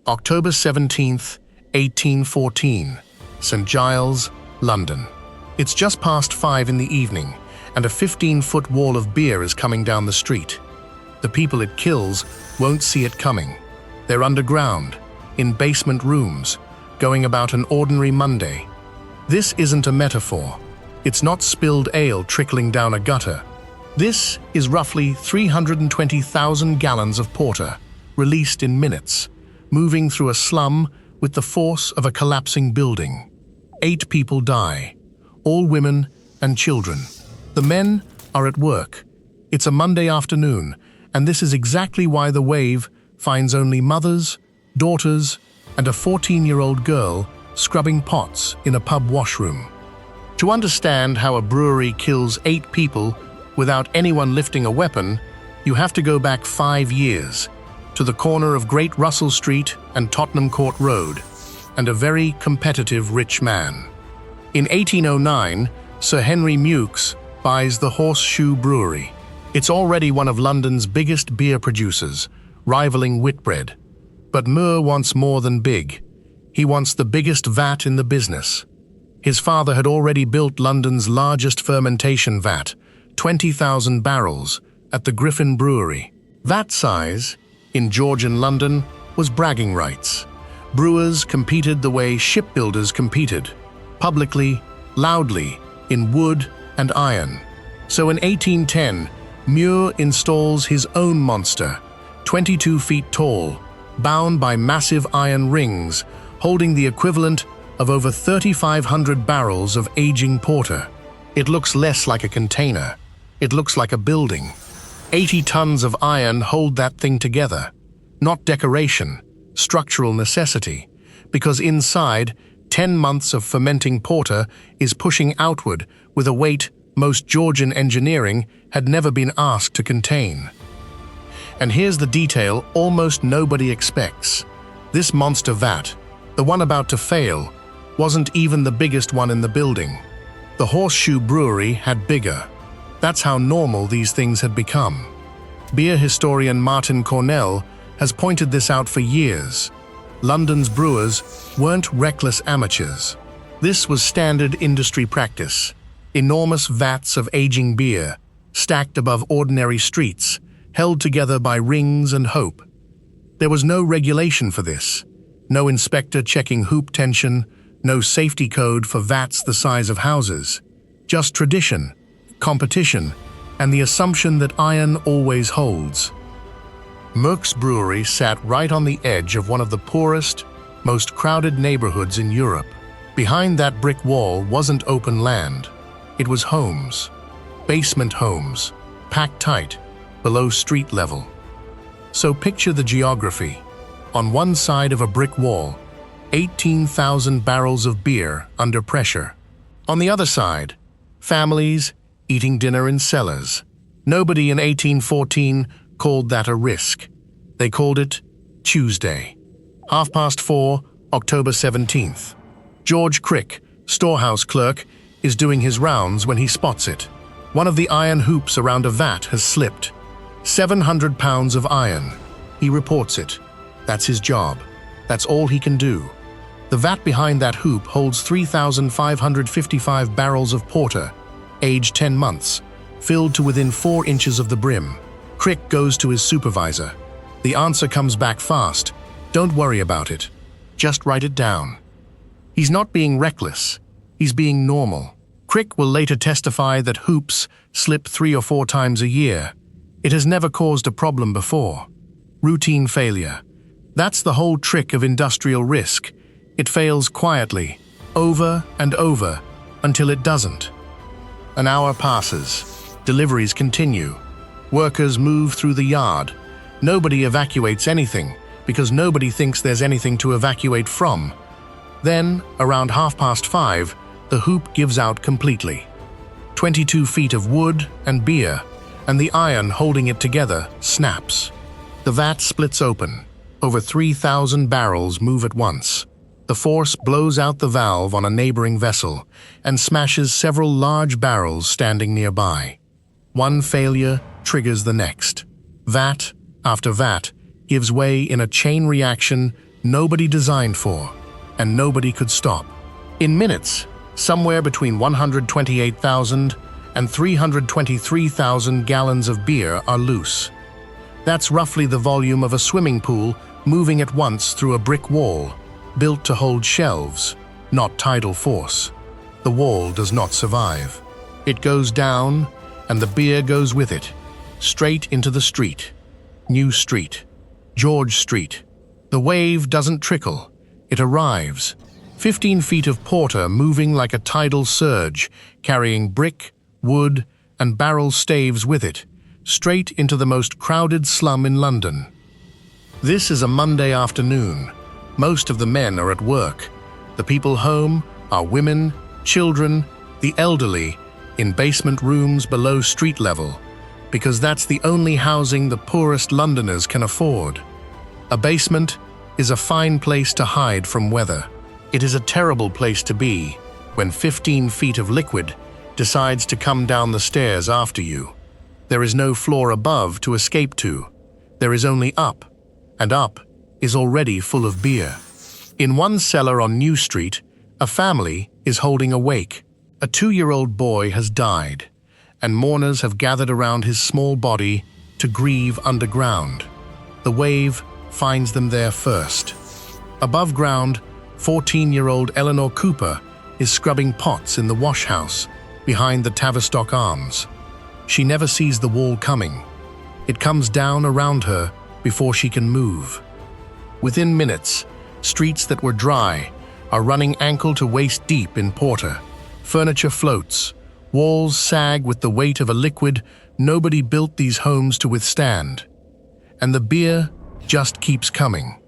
October 17th, 1814, St. Giles, London. It's just past 5 in the evening, and a 15-foot wall of beer is coming down the street. The people it kills won't see it coming. They're underground, in basement rooms, going about an ordinary Monday. This isn't a metaphor. It's not spilled ale trickling down a gutter. This is roughly 320,000 gallons of porter, released in minutes, moving through a slum with the force of a collapsing building. 8 people die, all women and children. The men are at work. It's a Monday afternoon, and this is exactly why the wave finds only mothers, daughters, and a 14-year-old girl scrubbing pots in a pub washroom. To understand how a brewery kills 8 people without anyone lifting a weapon, you have to go back 5 years, to the corner of Great Russell Street and Tottenham Court Road, and a very competitive rich man. In 1809, Sir Henry Mewkes buys the Horseshoe Brewery. It's already one of London's biggest beer producers, rivaling Whitbread. But Muir wants more than big. He wants the biggest vat in the business. His father had already built London's largest fermentation vat, 20,000 barrels, at the Griffin Brewery. Vat size, in Georgian London, was bragging rights. Brewers competed the way shipbuilders competed, publicly, loudly, in wood and iron. So in 1810, Muir installs his own monster, 22 feet tall, bound by massive iron rings, holding the equivalent of over 3,500 barrels of aging porter. It looks less like a container. It looks like a building. 80 tons of iron hold that thing together. Not decoration, structural necessity, because inside, 10 months of fermenting porter is pushing outward with a weight most Georgian engineering had never been asked to contain. And here's the detail almost nobody expects. This monster vat, the one about to fail, wasn't even the biggest one in the building. The Horseshoe Brewery had bigger. That's how normal these things had become. Beer historian Martin Cornell has pointed this out for years. London's brewers weren't reckless amateurs. This was standard industry practice. Enormous vats of aging beer, stacked above ordinary streets, held together by rings and hope. There was no regulation for this. No inspector checking hoop tension, no safety code for vats the size of houses. Just tradition, competition, and the assumption that iron always holds. Mewkes Brewery sat right on the edge of one of the poorest, most crowded neighborhoods in Europe. Behind that brick wall wasn't open land. It was homes, basement homes, packed tight, below street level. So picture the geography. On one side of a brick wall, 18,000 barrels of beer under pressure. On the other side, families eating dinner in cellars. Nobody in 1814 called that a risk. They called it Tuesday. 4:30, October 17th. George Crick, storehouse clerk, is doing his rounds when he spots it. One of the iron hoops around a vat has slipped. 700 pounds of iron. He reports it. That's his job. That's all he can do. The vat behind that hoop holds 3,555 barrels of porter, aged 10 months, filled to within 4 inches of the brim. Crick goes to his supervisor. The answer comes back fast. Don't worry about it. Just write it down. He's not being reckless. He's being normal. Crick will later testify that hoops slip 3 or 4 times a year. It has never caused a problem before. Routine failure. That's the whole trick of industrial risk. It fails quietly, over and over, until it doesn't. An hour passes. Deliveries continue. Workers move through the yard. Nobody evacuates anything, because nobody thinks there's anything to evacuate from. Then, around 5:30, the hoop gives out completely. 22 feet of wood and beer, and the iron holding it together snaps. The vat splits open. Over 3,000 barrels move at once. The force blows out the valve on a neighboring vessel and smashes several large barrels standing nearby. One failure triggers the next. Vat after vat gives way in a chain reaction nobody designed for, and nobody could stop. In minutes, somewhere between 128,000 and 323,000 gallons of beer are loose. That's roughly the volume of a swimming pool moving at once through a brick wall, built to hold shelves, not tidal force. The wall does not survive. It goes down, and the beer goes with it, straight into the street. New Street, George Street. The wave doesn't trickle, it arrives. 15 feet of porter moving like a tidal surge, carrying brick, wood, and barrel staves with it, straight into the most crowded slum in London. This is a Monday afternoon. Most of the men are at work. The people home are women, children, the elderly, in basement rooms below street level, because that's the only housing the poorest Londoners can afford. A basement is a fine place to hide from weather. It is a terrible place to be when 15 feet of liquid decides to come down the stairs after you. There is no floor above to escape to. There is only up, and up is already full of beer. In one cellar on New Street, a family is holding a wake. A 2-year-old boy has died, and mourners have gathered around his small body to grieve underground. The wave finds them there first. Above ground, 14-year-old Eleanor Cooper is scrubbing pots in the wash house behind the Tavistock Arms. She never sees the wall coming. It comes down around her before she can move. Within minutes, streets that were dry are running ankle to waist deep in porter. Furniture floats. Walls sag with the weight of a liquid nobody built these homes to withstand. And the beer just keeps coming.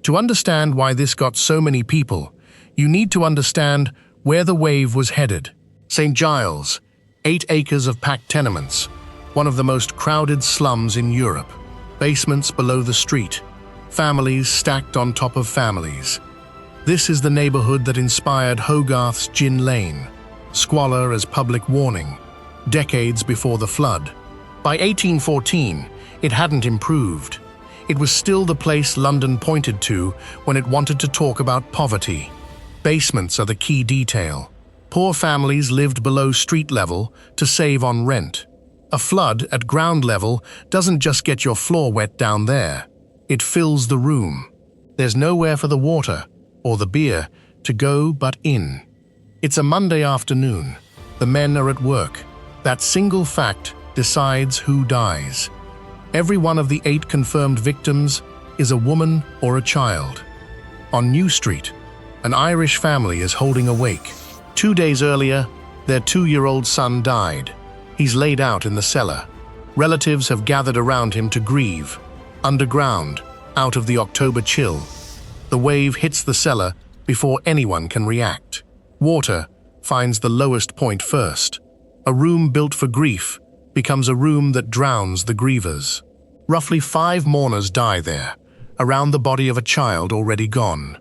To understand why this got so many people, you need to understand where the wave was headed. St. Giles, 8 acres of packed tenements, one of the most crowded slums in Europe. Basements below the street, families stacked on top of families. This is the neighborhood that inspired Hogarth's Gin Lane, squalor as public warning, decades before the flood. By 1814, it hadn't improved. It was still the place London pointed to when it wanted to talk about poverty. Basements are the key detail. Poor families lived below street level to save on rent. A flood at ground level doesn't just get your floor wet down there. It fills the room. There's nowhere for the water or the beer to go but in. It's a Monday afternoon. The men are at work. That single fact decides who dies. Every one of the 8 confirmed victims is a woman or a child. On New Street, an Irish family is holding a wake. 2 days earlier, their 2-year-old son died. He's laid out in the cellar. Relatives have gathered around him to grieve. Underground, out of the October chill. The wave hits the cellar before anyone can react. Water finds the lowest point first. A room built for grief becomes a room that drowns the grievers. Roughly 5 mourners die there, around the body of a child already gone.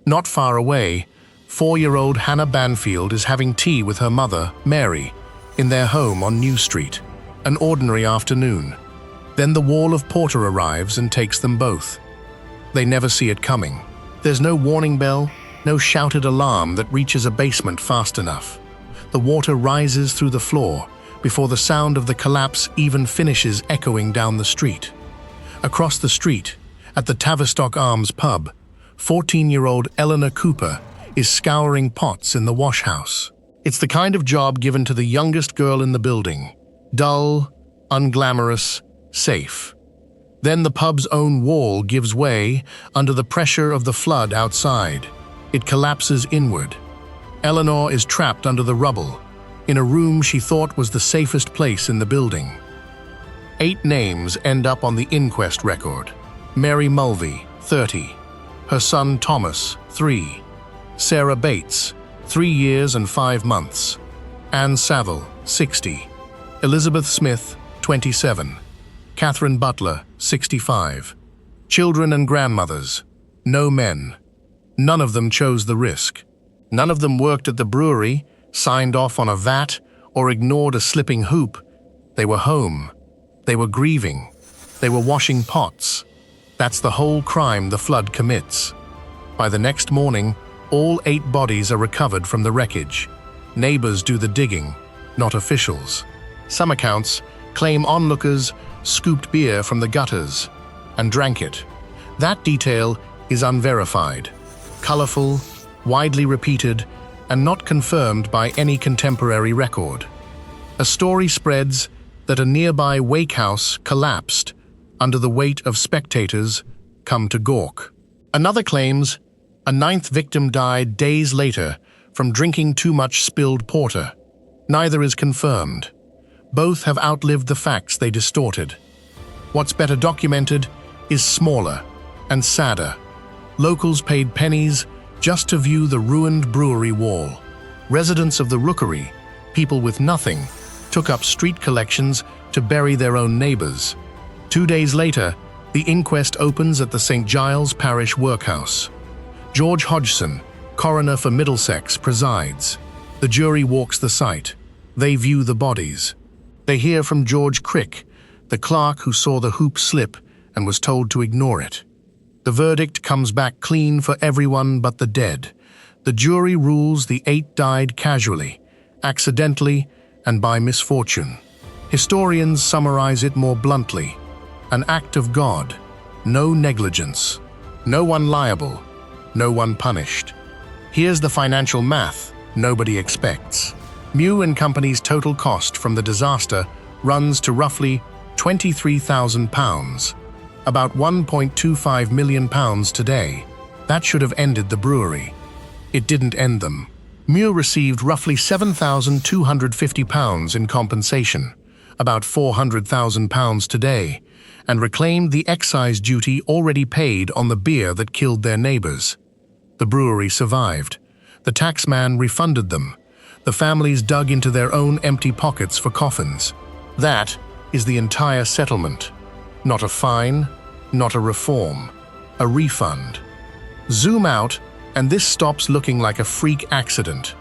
Not far away, 4-year-old Hannah Banfield is having tea with her mother, Mary, in their home on New Street. An ordinary afternoon. Then the wall of porter arrives and takes them both. They never see it coming. There's no warning bell, no shouted alarm that reaches a basement fast enough. The water rises through the floor before the sound of the collapse even finishes echoing down the street. Across the street, at the Tavistock Arms pub, 14-year-old Eleanor Cooper is scouring pots in the wash house. It's the kind of job given to the youngest girl in the building. Dull, unglamorous, safe. Then the pub's own wall gives way under the pressure of the flood outside. It collapses inward. Eleanor is trapped under the rubble, in a room she thought was the safest place in the building. 8 names end up on the inquest record. Mary Mulvey, 30. Her son Thomas, 3. Sarah Bates, 3 years and 5 months. Anne Saville, 60. Elizabeth Smith, 27. Catherine Butler, 65. Children and grandmothers. No men. None of them chose the risk. None of them worked at the brewery, signed off on a VAT, or ignored a slipping hoop. They were home. They were grieving. They were washing pots. That's the whole crime the flood commits. By the next morning, all 8 bodies are recovered from the wreckage. Neighbors do the digging, not officials. Some accounts claim onlookers scooped beer from the gutters and drank it. That detail is unverified, colorful, widely repeated, and not confirmed by any contemporary record. A story spreads that a nearby wake house collapsed under the weight of spectators come to gawk. Another claims a 9th victim died days later from drinking too much spilled porter. Neither is confirmed. Both have outlived the facts they distorted. What's better documented is smaller and sadder. Locals paid pennies just to view the ruined brewery wall. Residents of the rookery, people with nothing, took up street collections to bury their own neighbors. 2 days later, the inquest opens at the St. Giles Parish Workhouse. George Hodgson, coroner for Middlesex, presides. The jury walks the site. They view the bodies. They hear from George Crick, the clerk who saw the hoop slip and was told to ignore it. The verdict comes back clean for everyone but the dead. The jury rules the 8 died casually, accidentally, and by misfortune. Historians summarize it more bluntly: an act of God, no negligence, no one liable, no one punished. Here's the financial math nobody expects. Mew & Company's total cost from the disaster runs to roughly £23,000, about £1.25 million today. That should have ended the brewery. It didn't end them. Mew received roughly £7,250 in compensation, about £400,000 today, and reclaimed the excise duty already paid on the beer that killed their neighbors. The brewery survived. The taxman refunded them. The families dug into their own empty pockets for coffins. That is the entire settlement. Not a fine, not a reform, a refund. Zoom out, and this stops looking like a freak accident.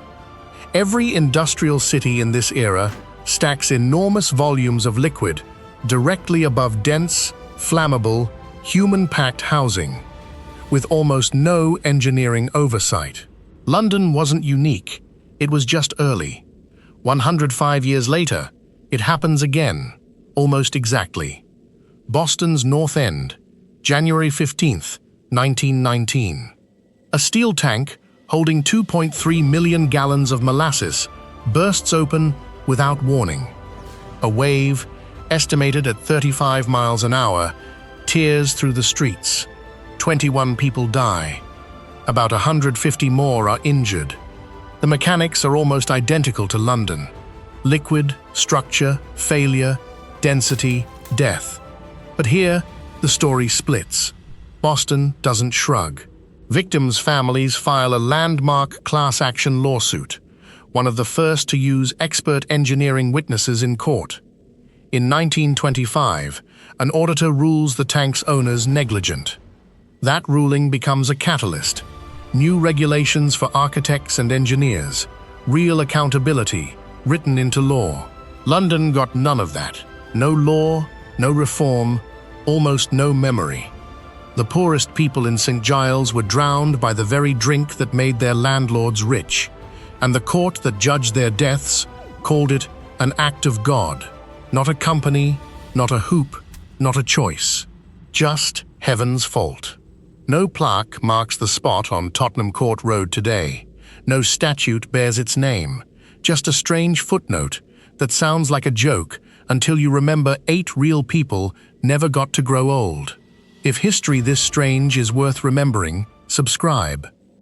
Every industrial city in this era stacks enormous volumes of liquid directly above dense, flammable, human-packed housing, with almost no engineering oversight. London wasn't unique, it was just early. 105 years later, it happens again, almost exactly. Boston's North End, January 15th, 1919. A steel tank holding 2.3 million gallons of molasses bursts open without warning. A wave, estimated at 35 miles an hour, tears through the streets. 21 people die. About 150 more are injured. The mechanics are almost identical to London. Liquid, structure, failure, density, death. But here, the story splits. Boston doesn't shrug. Victims' families file a landmark class action lawsuit, one of the first to use expert engineering witnesses in court. In 1925, an auditor rules the tank's owners negligent. That ruling becomes a catalyst. New regulations for architects and engineers, real accountability, written into law. London got none of that. No law, no reform, almost no memory. The poorest people in St. Giles were drowned by the very drink that made their landlords rich, and the court that judged their deaths called it an act of God. Not a company, not a hoop, not a choice. Just heaven's fault. No plaque marks the spot on Tottenham Court Road today. No statute bears its name. Just a strange footnote that sounds like a joke until you remember 8 real people never got to grow old. If history this strange is worth remembering, subscribe.